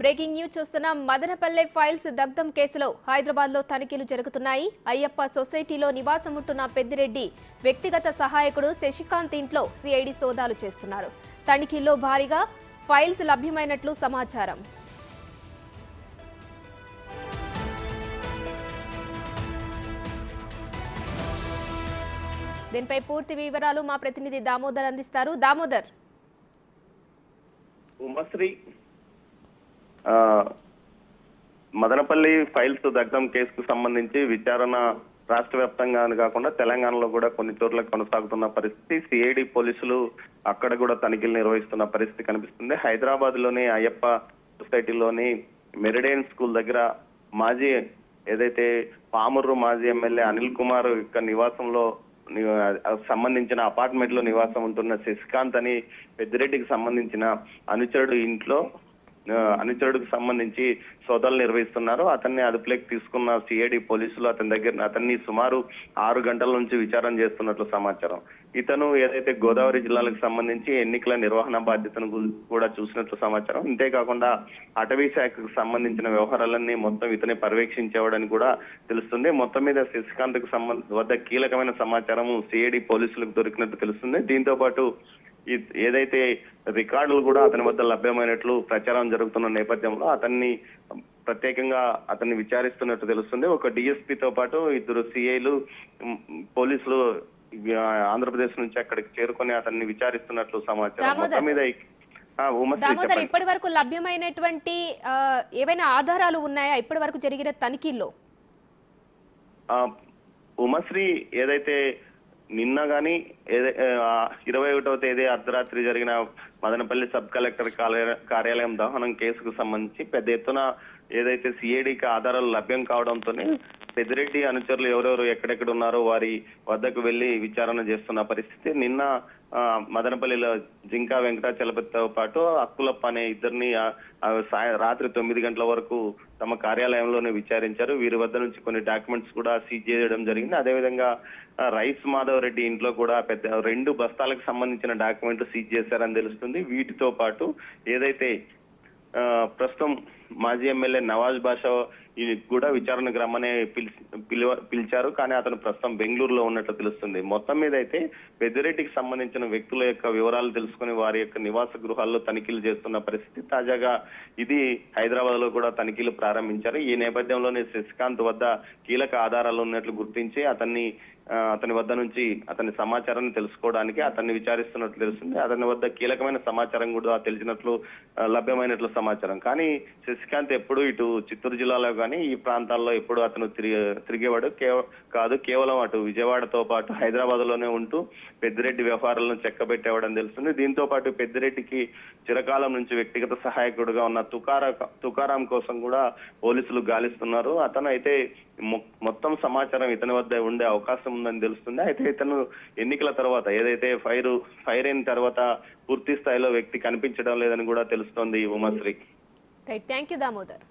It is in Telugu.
బ్రేకింగ్ న్యూస్ చూస్తున్నాం. మదనపల్లె ఫైల్స్ దగ్ధం కేసులో హైదరాబాద్ లో తనిఖీలు జరుగుతున్నాయి. అయ్యప్ప సొసైటీలో నివాసం ఉంటున్న పెద్దిరెడ్డి వ్యక్తిగత సహాయకుడు శశికాంత్ ఇంట్లో సిఐడి సోదాలు చేస్తున్నారు. తనిఖీల్లో భారీగా ఫైల్స్ లభ్యమైనట్లు సమాచారం. దీనిపై పూర్తి వివరాలు మా ప్రతినిధి దామోదర్ అందిస్తారు. దామోదర్, మదనపల్లి ఫైల్స్ దగ్ధం కేసుకు సంబంధించి విచారణ రాష్ట్ర వ్యాప్తంగా కాకుండా తెలంగాణలో కూడా కొన్ని చోట్ల కొనసాగుతున్న పరిస్థితి. సిఐడి పోలీసులు అక్కడ కూడా తనిఖీలు నిర్వహిస్తున్న పరిస్థితి కనిపిస్తుంది. హైదరాబాద్ లోని అయ్యప్ప సొసైటీలోని మెరిడియన్ స్కూల్ దగ్గర మాజీ ఏదైతే పామూరు మాజీ ఎమ్మెల్యే అనిల్ కుమార్ యొక్క నివాసంలో సంబంధించిన అపార్ట్మెంట్ లో నివాసం ఉంటున్న శశికాంత్ అని పెద్దిరెడ్డికి సంబంధించిన అనుచరుడికి సంబంధించి సోదాలు నిర్వహిస్తున్నారు. అతన్ని అదుపులోకి తీసుకున్న సిఐడి పోలీసులు అతన్ని సుమారు 6 గంటల నుంచి విచారణ చేస్తున్నట్లు సమాచారం. ఇతను ఏదైతే గోదావరి జిల్లాలకు సంబంధించి ఎన్నికల నిర్వహణ బాధ్యతను కూడా చూసినట్లు సమాచారం. ఇంతేకాకుండా అటవీ శాఖకు సంబంధించిన వ్యవహారాలన్నీ మొత్తం ఇతనే పర్యవేక్షించేవాడని కూడా తెలుస్తుంది. మొత్తం మీద శశికాంత్ కు వద్ద కీలకమైన సమాచారం సిఐడి పోలీసులకు దొరికినట్టు తెలుస్తుంది. దీంతో పాటు ఏదైతే రికార్డులు కూడా అతని వద్ద లభ్యమైనట్లు ప్రచారం జరుగుతున్న నేపథ్యంలో ప్రత్యేకంగా అతన్ని విచారిస్తున్నట్టు తెలుస్తుంది. ఒక డిఎస్పీతో పాటు 2 సిఐలు పోలీసులు ఆంధ్రప్రదేశ్ నుంచి అక్కడికి చేరుకొని అతన్ని విచారిస్తున్నట్లు సమాచారం. మొత్తం మీద ఇప్పటి వరకు లభ్యమైనటువంటి ఏవైనా ఆధారాలు ఉన్నాయా ఇప్పటి వరకు జరిగిన తనిఖీల్లో? ఉమశ్రీ ఏదైతే నిన్న గాని 21వ తేదీ అర్ధరాత్రి జరిగిన మదనపల్లి సబ్ కలెక్టర్ కార్యాలయం దహనం కేసుకు సంబంధించి పెద్ద ఎత్తున ఏదైతే సిఐడికి ఆధారాలు లభ్యం కావడంతోనే పెద్దిరెడ్డి అనుచరులు ఎవరెవరు ఎక్కడెక్కడ ఉన్నారో వారి వద్దకు వెళ్లి విచారణ చేస్తున్న పరిస్థితి. నిన్న మదనపల్లిలో జింకా వెంకటాచలపతితో పాటు అక్కులప్ప అనే ఇద్దరిని రాత్రి 9 గంటల వరకు తమ కార్యాలయంలోనే విచారించారు. వీరి వద్ద నుంచి కొన్ని డాక్యుమెంట్స్ కూడా సీజ్ చేయడం జరిగింది. అదేవిధంగా రైస్ మాధవ్ రెడ్డి ఇంట్లో కూడా 2 బస్తాలకు సంబంధించిన డాక్యుమెంట్లు సీజ్ చేశారని తెలుస్తుంది. వీటితో పాటు ఏదైతే ప్రస్తుతం మాజీ ఎమ్మెల్యే నవాజ్ బాషా కూడా విచారణకు రమ్మని పిలిచారు. కానీ అతను ప్రస్తుతం బెంగళూరులో ఉన్నట్లు తెలుస్తుంది. మొత్తం మీద అయితే పెద్దిరెడ్డికి సంబంధించిన వ్యక్తుల యొక్క వివరాలు తెలుసుకుని వారి యొక్క నివాస గృహాల్లో తనిఖీలు చేస్తున్న పరిస్థితి. తాజాగా ఇది హైదరాబాద్ లో కూడా తనిఖీలు ప్రారంభించారు. ఈ నేపథ్యంలోనే శశికాంత్ వద్ద కీలక ఆధారాలు ఉన్నట్లు గుర్తించి అతని వద్ద నుంచి అతని సమాచారాన్ని తెలుసుకోవడానికి అతన్ని విచారిస్తున్నట్లు తెలుస్తుంది. అతని వద్ద కీలకమైన సమాచారం కూడా తెలిసినట్లు లభ్యమైనట్లు సమాచారం. కానీ శశికాంత్ ఎప్పుడు ఇటు చిత్తూరు జిల్లాలో కానీ ఈ ప్రాంతాల్లో ఎప్పుడు అతను తిరిగేవాడు కాదు. కేవలం అటు విజయవాడతో పాటు హైదరాబాద్ లోనే ఉంటూ పెద్దిరెడ్డి వ్యవహారాలను చెక్కబెట్టేవాడని తెలుస్తుంది. దీంతో పాటు పెద్దిరెడ్డికి చిరకాలం నుంచి వ్యక్తిగత సహాయకుడుగా ఉన్న తుకారాం కోసం కూడా పోలీసులు గాలిస్తున్నారు. అతను అయితే మొత్తం సమాచారం ఇతని వద్ద ఉండే అవకాశం ఉందని తెలుస్తుంది. అయితే ఇతను ఎన్నికల తర్వాత ఏదైతే ఫైర్ అయిన తర్వాత పూర్తి స్థాయిలో వ్యక్తి కనిపించడం లేదని కూడా తెలుస్తోంది ఉమాశ్రీ. Thank you Damodar.